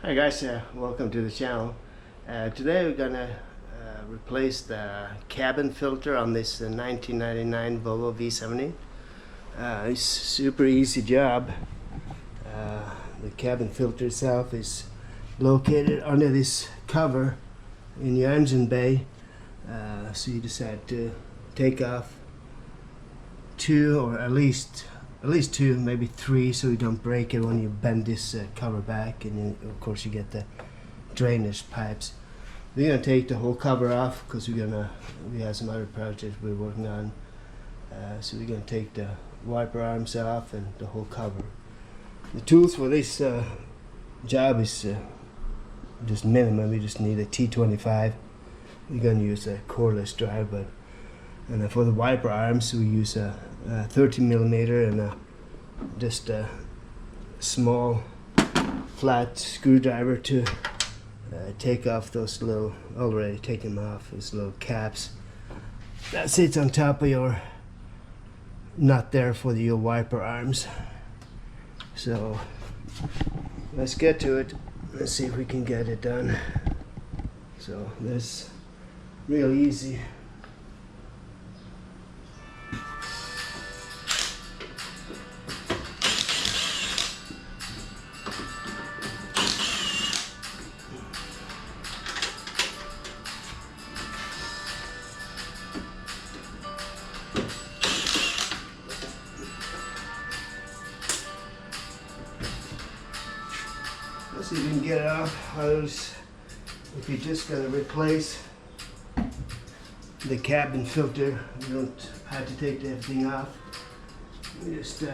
Hi guys, welcome to the channel. Today we're gonna replace the cabin filter on this 1999 Volvo V70. It's a super easy job. The cabin filter itself is located under this cover in your engine bay. So you decide to take off two, or at least two, maybe three, so you don't break it when you bend this cover back, and then of course you get the drainage pipes. We're gonna take the whole cover off because we have some other projects we're working on. So we're gonna take the wiper arms off and the whole cover. The tools for this job is just minimum. We just need a T25. We're gonna use a cordless drive, and then for the wiper arms we use a 30mm and just a small flat screwdriver to take off those little, already taken them off, those little caps that sits on top of your nut there for your wiper arms. So let's get to it. Let's see if we can get it done. So that's real easy. Let's see if we can get it off. Others, if you're just going to replace the cabin filter, you don't have to take everything off. You just use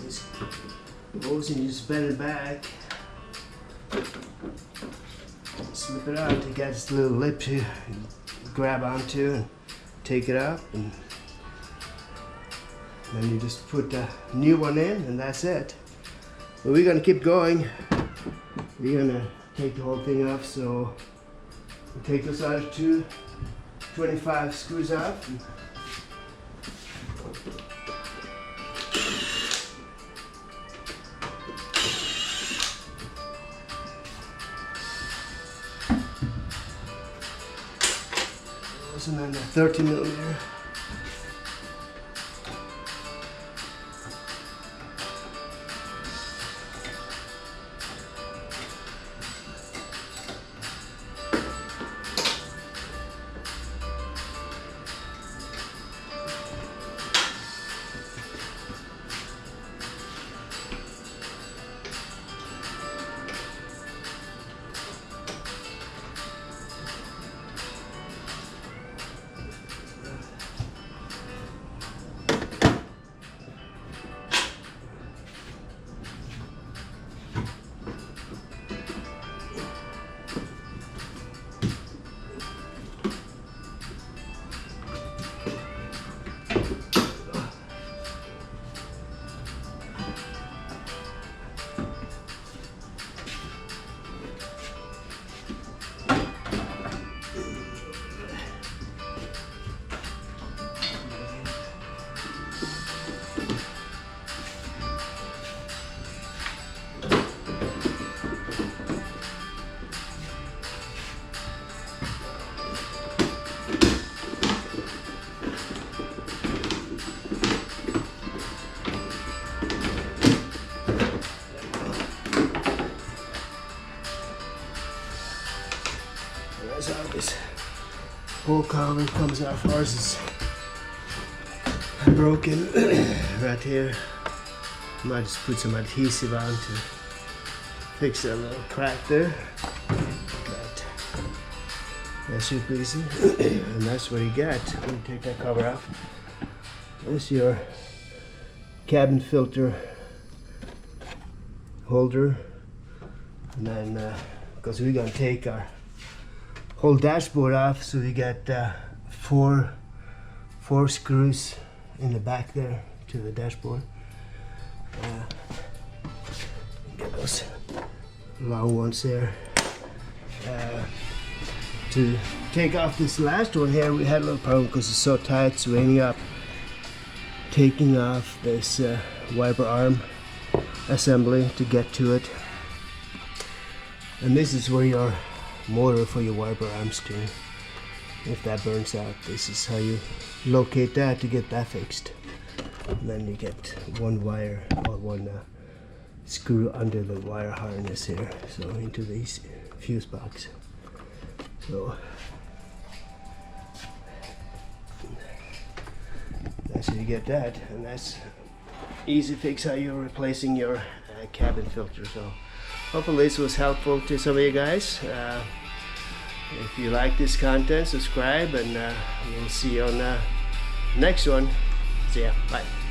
this hose and you just bend it back, slip it out to get this little lip to grab onto and take it up, and then you just put the new one in, and that's it. But we're going to keep going. We're gonna take the whole thing off, so we take those other two 25 screws off. And then the 30mm. That's how this whole cover comes off. Ours is broken right here. Might just put some adhesive on to fix that little crack there. But that's super easy. And that's what you get when you take that cover off. That's your cabin filter holder. And then, because we're going to take our whole dashboard off, so we got four screws in the back there to the dashboard. Get those long ones there. To take off this last one here, we had a little problem because it's so tight, so we ended up taking off this wiper arm assembly to get to it. And this is where your motor for your wiper arms to. If that burns out, this is how you locate that to get that fixed. And then you get one wire or one screw under the wire harness here, so into these fuse box. So that's how you get that, and that's easy fix how you're replacing your cabin filter. So hopefully this was helpful to some of you guys. If you like this content, subscribe, and we'll see you on the next one. See ya. Bye.